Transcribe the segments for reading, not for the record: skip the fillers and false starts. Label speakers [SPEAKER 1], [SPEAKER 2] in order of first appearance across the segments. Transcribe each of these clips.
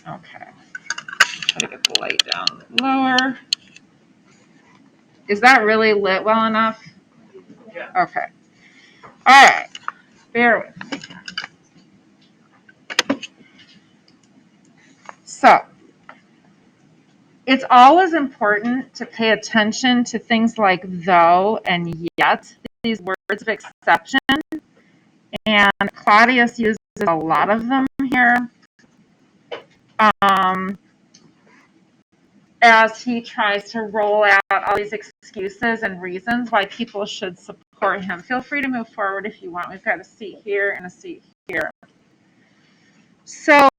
[SPEAKER 1] Okay. Try to get the light down lower. Is that really lit well enough?
[SPEAKER 2] Yeah.
[SPEAKER 1] Okay. All right. Bear with me. So, it's always important to pay attention to things like though and yet, these words of exception. And Claudius uses a lot of them here as he tries to roll out all these excuses and reasons why people should support him. Feel free to move forward if you want. We've got a seat here and a seat here. So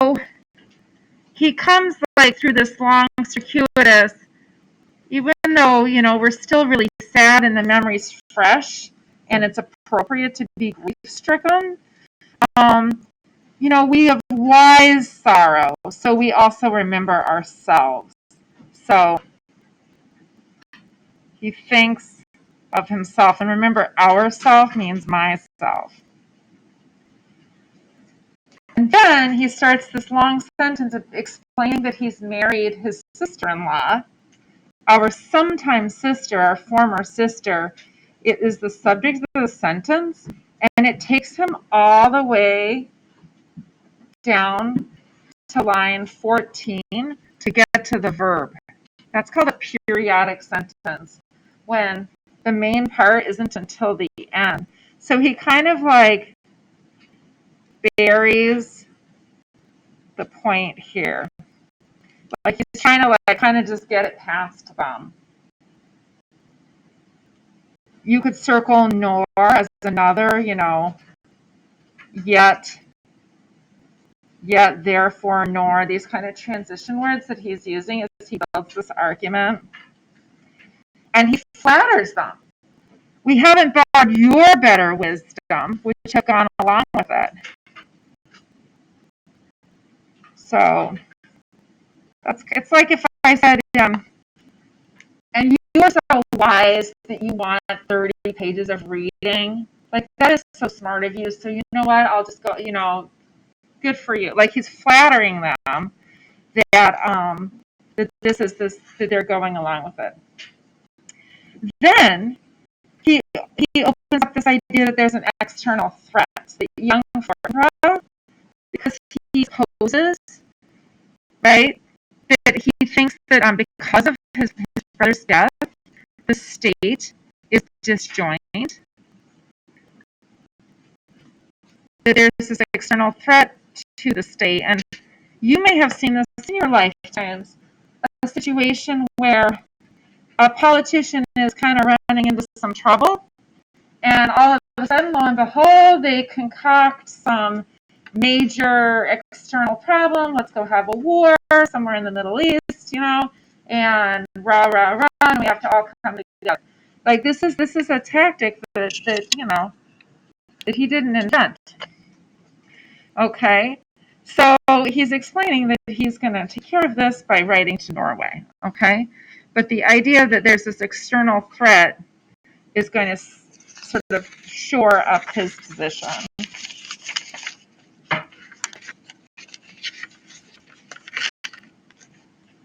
[SPEAKER 1] he comes like through this long circuitous, even though, we're still really sad and the memory's fresh and it's appropriate to be grief-stricken. We have wise sorrow, so we also remember ourselves. So he thinks of himself, and remember, ourself means myself. And then he starts this long sentence of explaining that he's married his sister-in-law. Our sometime sister, our former sister, it is the subject of the sentence, and it takes him all the way down to line 14 to get to the verb. That's called a periodic sentence, when the main part isn't until the end. So he kind of like buries the point here. Like he's trying to kind of just get it past them. You could circle nor as another, yet, therefore, nor, these kind of transition words that he's using as he builds this argument. And he flatters them. We haven't borrowed your better wisdom, which have gone along with it. So it's like if I said, and you are so wise that you want 30 pages of reading. Like, that is so smart of you. So you know what? I'll just go, good for you. Like, he's flattering them that that they're going along with it. Then he opens up this idea that there's an external threat that young Fortinbras, because he poses, right, that he thinks that because of his brother's death, the state is disjoined, that there's this external threat to the state. And you may have seen this in your lifetimes, a situation where a politician is kind of running into some trouble, and all of a sudden, lo and behold, they concoct some major external problem. Let's go have a war somewhere in the Middle East, and rah, rah, rah, and we have to all come together. Like, this is a tactic that that he didn't invent. Okay? So he's explaining that he's going to take care of this by writing to Norway. Okay? But the idea that there's this external threat is going to sort of shore up his position.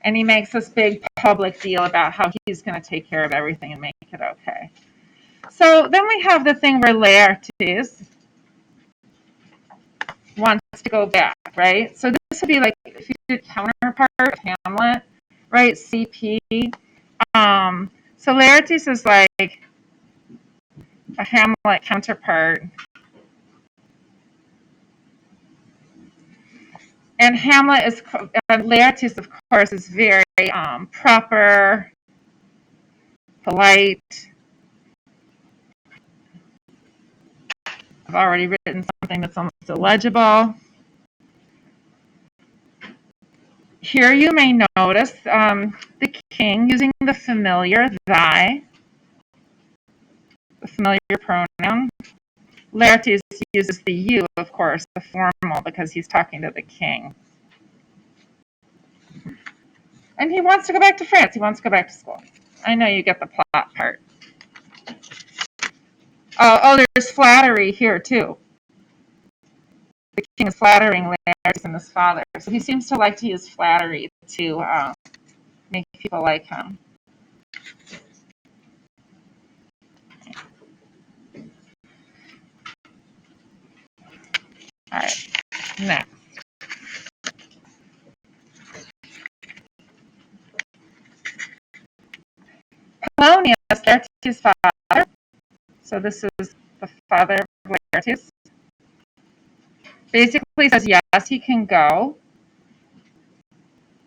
[SPEAKER 1] And he makes this big public deal about how he's going to take care of everything and make it okay. So then we have the thing where Laertes wants to go back, right? So this would be like if you did counterpart of Hamlet, right? CP. So Laertes is like a Hamlet counterpart. And Laertes, of course, is very proper, polite. I've already written something that's almost illegible. Here you may notice the king using the familiar thy, the familiar pronoun. Laertes uses the you, of course, the formal, because he's talking to the king. And he wants to go back to France. He wants to go back to school. I know you get the plot part. Oh, there's flattery here, too. the king is flattering Laertes and his father. So he seems to like to use flattery to make people like him. All right, next. Polonius, Laertes' father. So this is the father of Laertes. Basically says yes, he can go.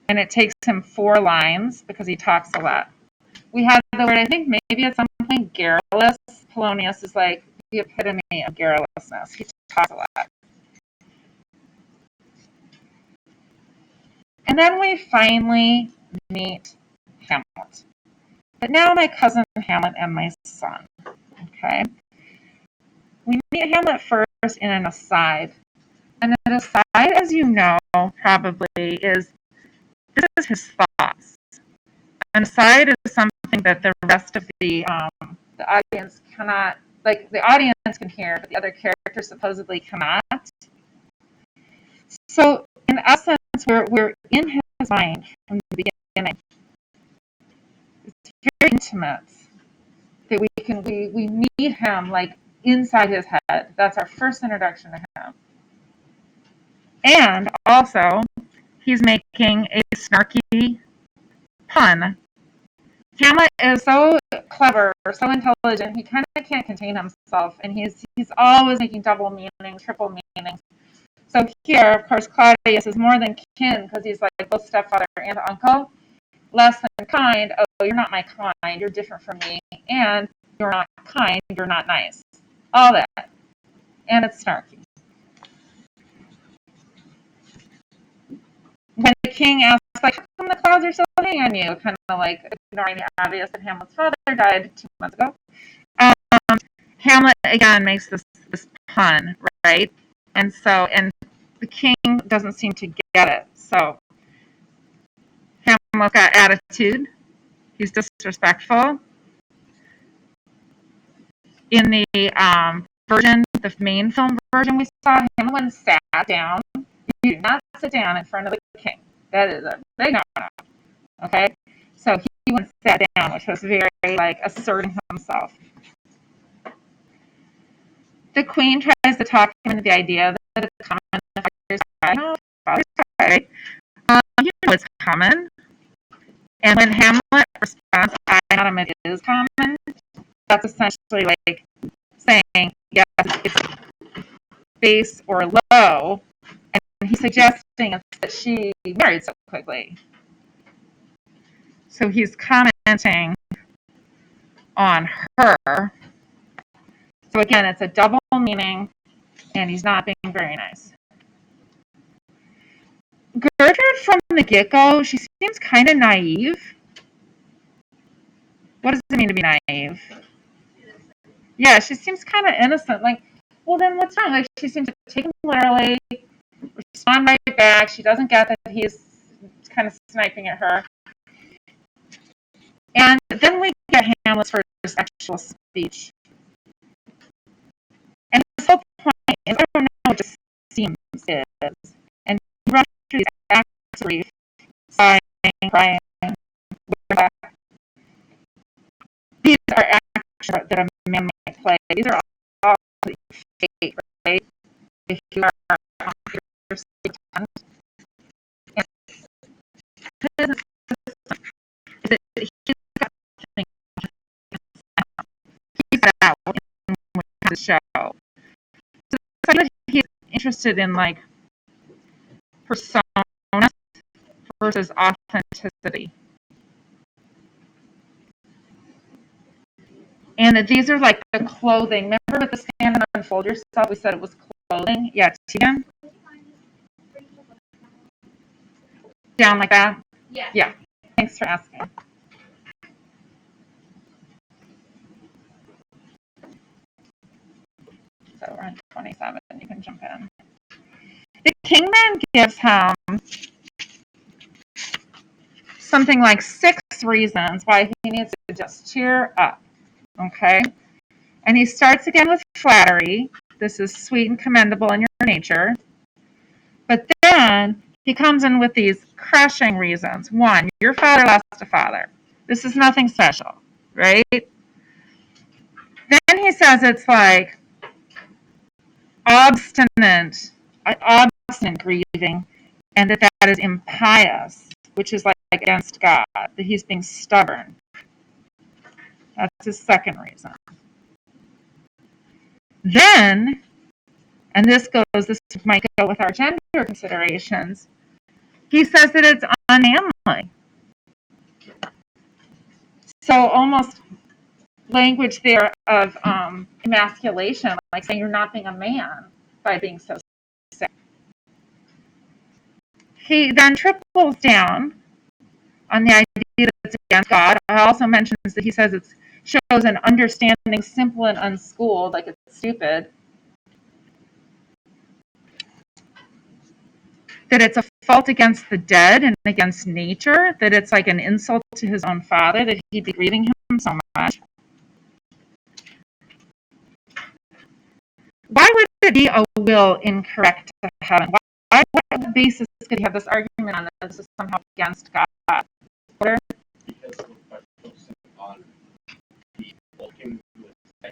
[SPEAKER 1] And it takes him 4 lines because he talks a lot. We had the word, I think maybe at some point, garrulous. Polonius is like the epitome of garrulousness. He talks a lot. And then we finally meet Hamlet. But now my cousin Hamlet and my son. Okay. We meet Hamlet first in an aside. And an aside, as you know, probably is this is his thoughts. An aside is something that the rest of the audience cannot, like the audience can hear, but the other characters supposedly cannot. So in essence, we're in his mind from the beginning. It's very intimate that we meet him like inside his head. That's our first introduction to him. And also, he's making a snarky pun. Hamlet is so clever, so intelligent, he kind of can't contain himself, and he's always making double meanings, triple meanings. So here, of course, Claudius is more than kin because he's like both stepfather and uncle. Less than kind, oh, you're not my kind, you're different from me, and you're not kind, you're not nice. All that. And it's snarky. When the king asks, like, how come the clouds are so heavy on you? Kind of like ignoring the obvious that Hamlet's father died 2 months ago. Hamlet, again, makes this pun, right? And the king doesn't seem to get it. So Hamlet's got attitude. He's disrespectful. In the the main film version we saw, Hamlet sat down. You do not sit down in front of the king. That is a big no-no. Okay? So he went and sat down, which was very, like, asserting himself. The queen tries to talk him into the idea that it's common if father's die. No, father's die. You know it's common. And when Hamlet responds, I am, it is common, that's essentially like saying, yes, it's base or low. And he's suggesting that she married so quickly. So he's commenting on her. So again, it's a double meaning, and he's not being very nice. Gertrude, from the get-go, she seems kind of naive. What does it mean to be naive? Yeah, she seems kind of innocent. Like, well, then what's wrong? Like, she seems to take him literally, respond right back. She doesn't get that he's kind of sniping at her. And then we get Hamlet's first actual speech. And his whole point is, I don't know what just seems is. And he rushes through these acts of grief, sighing, crying, back. These are actions that a man might play. These are all fake, right? If you are on your state and he's got out in the show. So he's interested in like persona versus authenticity. And these are like the clothing. Remember with the stand and unfold yourself, we said it was clothing? Yeah, Tegan? Down like that? Yeah. Thanks for asking. So we're on 27. You can jump in. The king then gives him something like 6 reasons why he needs to just cheer up. Okay? And he starts again with flattery. This is sweet and commendable in your nature. But then he comes in with these crushing reasons. One, your father lost a father. This is nothing special, right? Then he says it's like obstinate grieving, and that is impious, which is like against God, that he's being stubborn. That's his second reason. Then, and this might go with our gender considerations, he says that it's unmanly. So almost language there of emasculation, like saying you're not being a man by being so sick. He then triples down on the idea that it's against God. He also mentions that he says it shows an understanding simple and unschooled, like it's stupid. That it's a fault against the dead and against nature, that it's like an insult to his own father, that he'd be grieving him so much. Why would it be a will incorrect to heaven? What basis could he have this argument on that this is somehow against God? Order?
[SPEAKER 2] Because by focusing on the old king who was the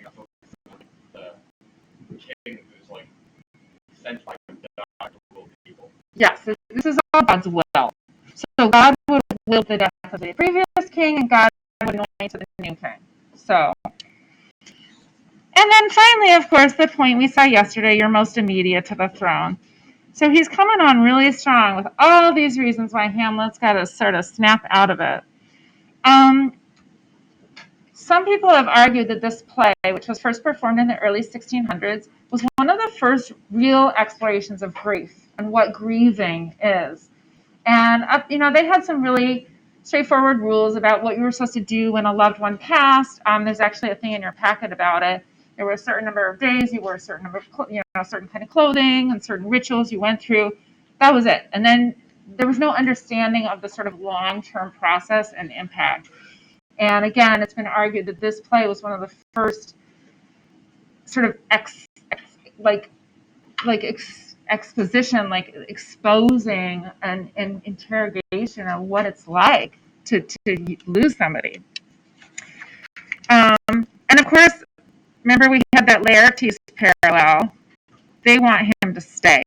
[SPEAKER 2] king who's like sent by God to rule people.
[SPEAKER 1] Yes, this is all God's will. So God would will the death of the previous king, and God would anoint to the new king. So, and then finally, of course, the point we saw yesterday, you're most immediate to the throne. So he's coming on really strong with all these reasons why Hamlet's got to sort of snap out of it. Some people have argued that this play, which was first performed in the early 1600s, was one of the first real explorations of grief and what grieving is. And, they had some really straightforward rules about what you were supposed to do when a loved one passed. There's actually a thing in your packet about it. There were a certain number of days, you wore a certain number of, certain kind of clothing and certain rituals you went through. That was it. And then there was no understanding of the sort of long-term process and impact. And again, it's been argued that this play was one of the first sort of exposition, like exposing an interrogation of what it's like to lose somebody. And of course, remember we had that Laertes parallel. They want him to stay.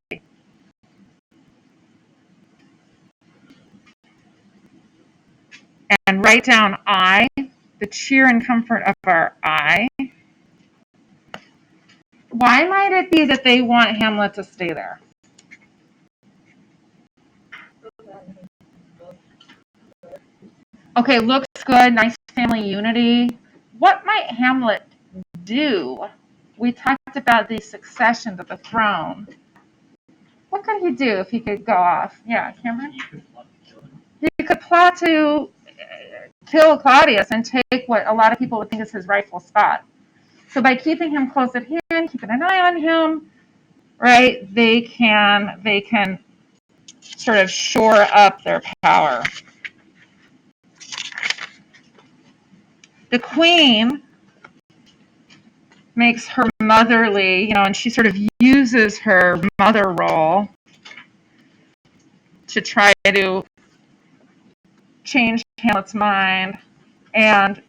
[SPEAKER 1] And write down I, the cheer and comfort of our I. Why might it be that they want Hamlet to stay there? Okay, looks good, nice family unity. What might Hamlet do? We talked about the succession to the throne. What could he do if he could go off? Yeah, Cameron? He could plot to kill Claudius and take what a lot of people would think is his rightful spot. So by keeping him close at hand, keeping an eye on him, right, they can sort of shore up their power. The queen makes her motherly, and she sort of uses her mother role to try to change Hamlet's mind. And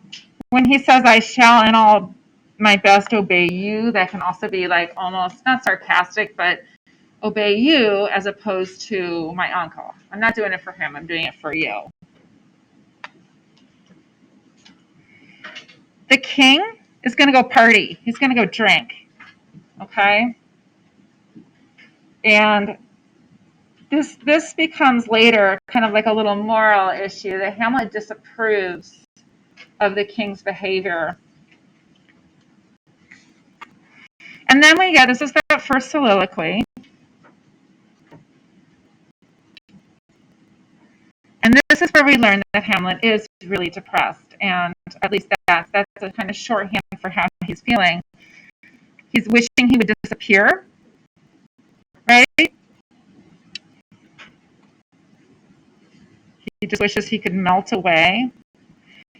[SPEAKER 1] when he says, I shall in all my best obey you, that can also be like almost not sarcastic, but obey you as opposed to my uncle. I'm not doing it for him, I'm doing it for you. The king is going to go party. He's going to go drink. Okay? And this becomes later kind of like a little moral issue that Hamlet disapproves of the king's behavior. And then this is that first soliloquy. And this is where we learn that Hamlet is really depressed. And at least that's a kind of shorthand for how he's feeling. He's wishing he would disappear, right? He just wishes he could melt away.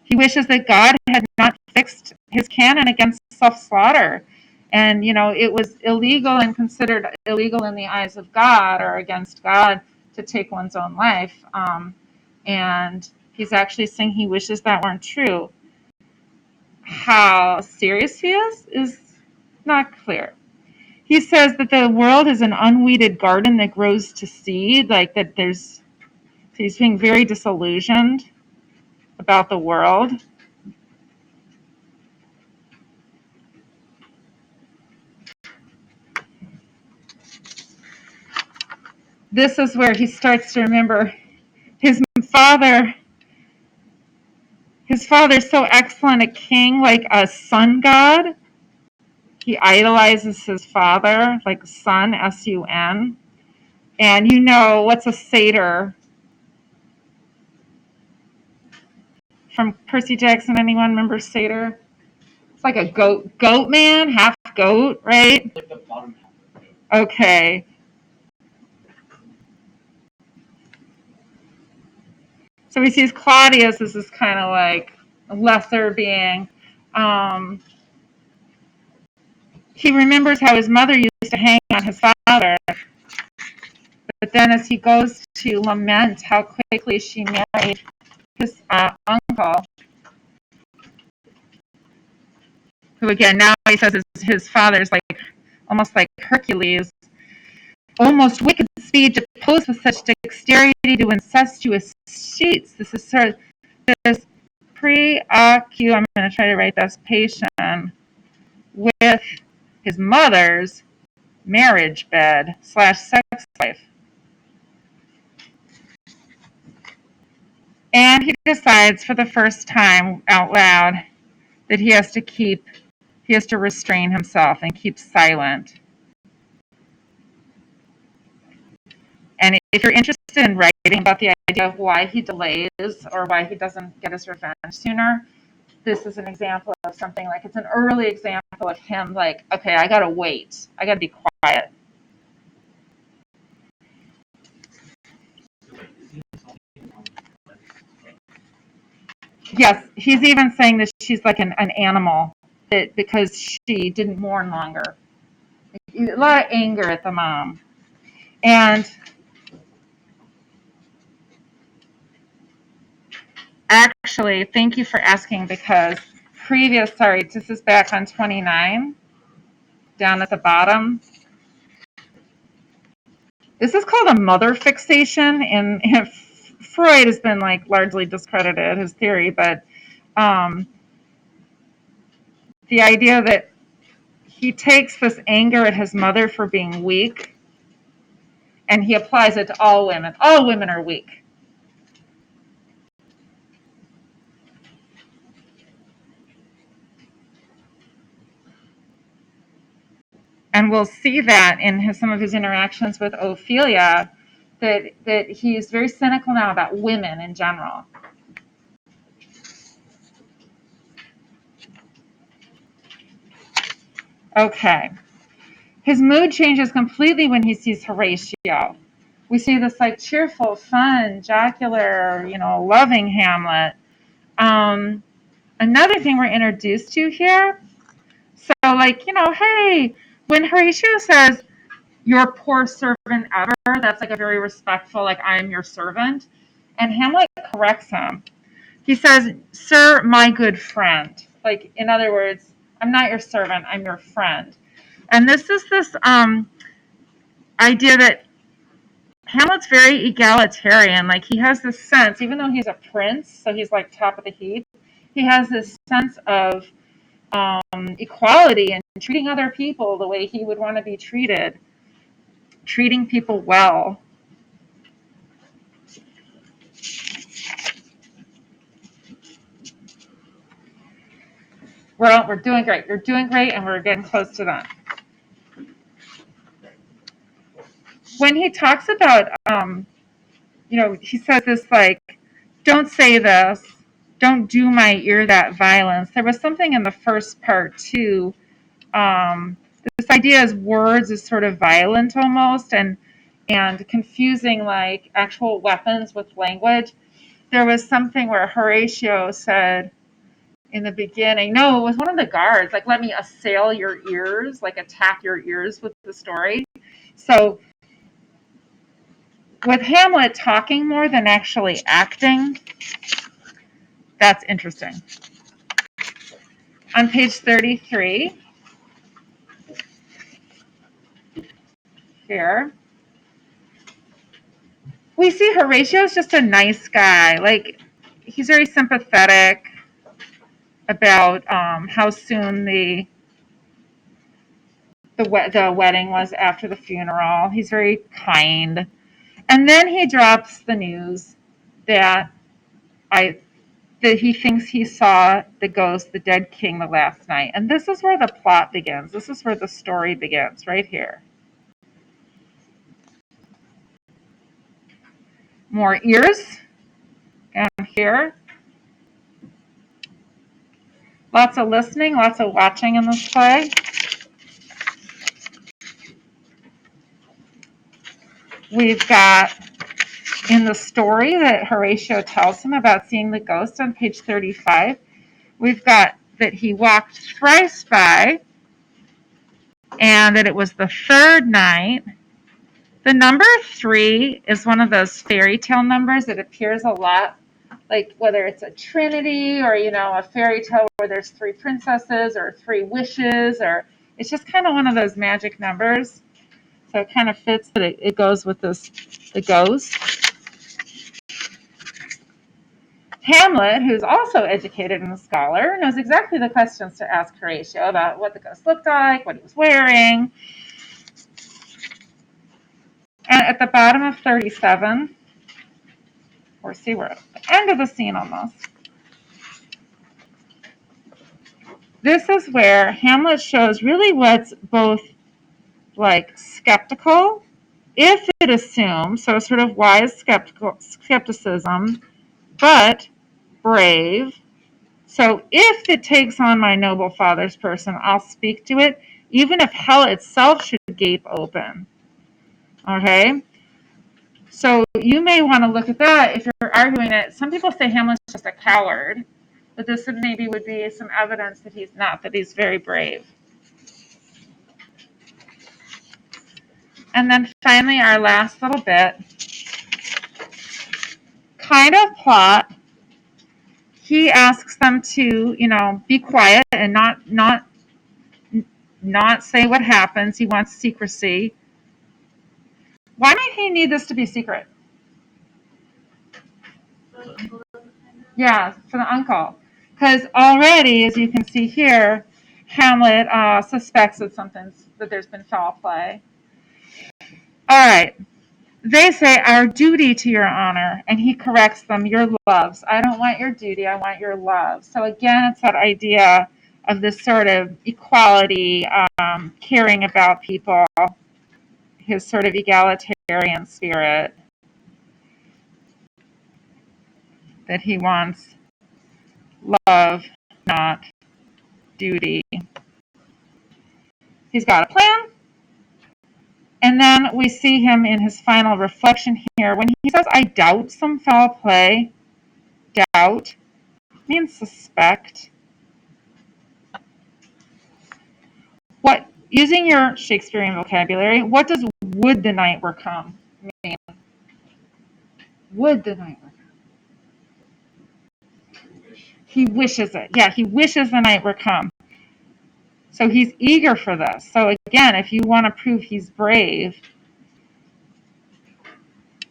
[SPEAKER 1] He wishes that God had not fixed his canon against self-slaughter. And, it was illegal and considered illegal in the eyes of God or against God to take one's own life. And he's actually saying he wishes that weren't true. How serious he is not clear. He says that the world is an unweeded garden that grows to seed, like that he's being very disillusioned about the world. This is where he starts to remember his father. His father's so excellent a king, like a sun god. He idolizes his father, like sun, S-U-N. And what's a satyr from Percy Jackson? Anyone remember satyr? It's like a goat man, half goat, right?
[SPEAKER 2] Like the bottom half of it.
[SPEAKER 1] Okay. So he sees Claudius as this kind of like lesser being. He remembers how his mother used to hang on his father, but then as he goes to lament how quickly she married his uncle, who again now he says is his father's like almost like Hercules, almost wicked speed to pose with such dexterity to incestuous sheets. This is sort of this I'm going to try to write this patient with his mother's marriage bed / sex life. And he decides for the first time out loud that he has to restrain himself and keep silent. And if you're interested in writing about the idea of why he delays or why he doesn't get his revenge sooner, this is an example of something like it's an early example of him like, okay, I gotta wait. I gotta be quiet. Yes, he's even saying that she's like an animal because she didn't mourn longer. A lot of anger at the mom. And actually, thank you for asking because this is back on 29, down at the bottom. This is called a mother fixation, and Freud has been like largely discredited, his theory, but the idea that he takes this anger at his mother for being weak and he applies it to all women. All women are weak. And we'll see that in some of his interactions with Ophelia, that he's very cynical now about women in general. Okay. His mood changes completely when he sees Horatio. We see this like cheerful, fun, jocular, loving Hamlet. Another thing we're introduced to here, so like, hey, when Horatio says, your poor servant ever, that's like a very respectful, like, I'm your servant. And Hamlet corrects him. He says, sir, my good friend. Like, in other words, I'm not your servant, I'm your friend. And this is this idea that Hamlet's very egalitarian. Like, he has this sense, even though he's a prince, so he's like top of the heap, he has this sense of equality and treating other people the way he would want to be treated, treating people well. We're doing great. You're doing great, and we're getting close to that. When he talks about, he says this like, don't say this, don't do my ear that violence. There was something in the first part too. This idea is words is sort of violent almost, and confusing like actual weapons with language. There was something where Horatio said, in the beginning. No, it was one of the guards. Like, let me assail your ears, like attack your ears with the story. So with Hamlet talking more than actually acting, that's interesting. On page 33, here, we see Horatio's just a nice guy. Like, he's very sympathetic about how soon the wedding was after the funeral. He's very kind. And then he drops the news that that he thinks he saw the ghost, the dead king, the last night. And this is where the plot begins. This is where the story begins, right here. More ears down here. Lots of listening, lots of watching in this play. We've got in the story that Horatio tells him about seeing the ghost on page 35, we've got that he walked thrice by and that it was the third night. The number 3 is one of those fairy tale numbers that appears a lot, like whether it's a trinity or, a fairy tale where there's 3 princesses or 3 wishes, or it's just kind of one of those magic numbers. So it kind of fits that it goes with the ghost. Hamlet, who's also educated and a scholar, knows exactly the questions to ask Horatio about what the ghost looked like, what he was wearing. And at the bottom of 37, we're at the end of the scene almost. This is where Hamlet shows really what's both like skeptical, if it assumes, so sort of wise skepticism, but brave. So if it takes on my noble father's person, I'll speak to it, even if hell itself should gape open. Okay? So you may want to look at that if you're arguing it. Some people say Hamlet's just a coward, but this maybe would be some evidence that he's not, that he's very brave. And then finally, our last little bit, kind of plot. He asks them to, be quiet and not say what happens. He wants secrecy. Why might he need this to be secret? Yeah, for the uncle. Because already, as you can see here, Hamlet suspects that there's been foul play. All right. They say, our duty to your honor, and he corrects them, your loves. I don't want your duty, I want your love. So again, it's that idea of this sort of equality, caring about people, his sort of egalitarian spirit, that he wants love, not duty. He's got a plan. And then we see him in his final reflection here when he says, I doubt some foul play. Doubt means suspect. What, using your Shakespearean vocabulary, what does would the night were come mean? Would the night were come. He wishes it. Yeah, he wishes the night were come. So he's eager for this. So again, if you want to prove he's brave,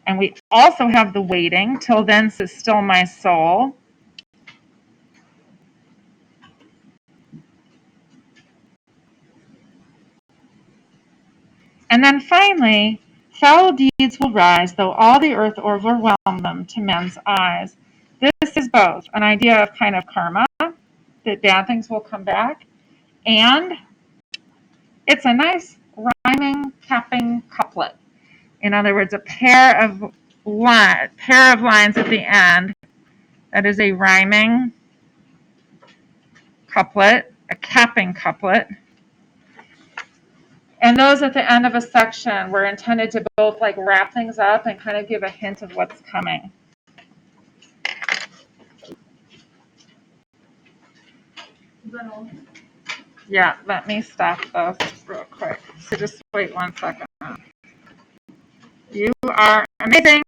[SPEAKER 1] and we also have the waiting, till then says still my soul. And then finally, foul deeds will rise, though all the earth overwhelm them to men's eyes. This is both an idea of kind of karma, that bad things will come back, and it's a nice rhyming, capping couplet. In other words, a pair of lines at the end that is a rhyming couplet, a capping couplet. And those at the end of a section were intended to both like wrap things up and kind of give a hint of what's coming. Yeah, let me stop this real quick. So just wait 1 second. You are amazing.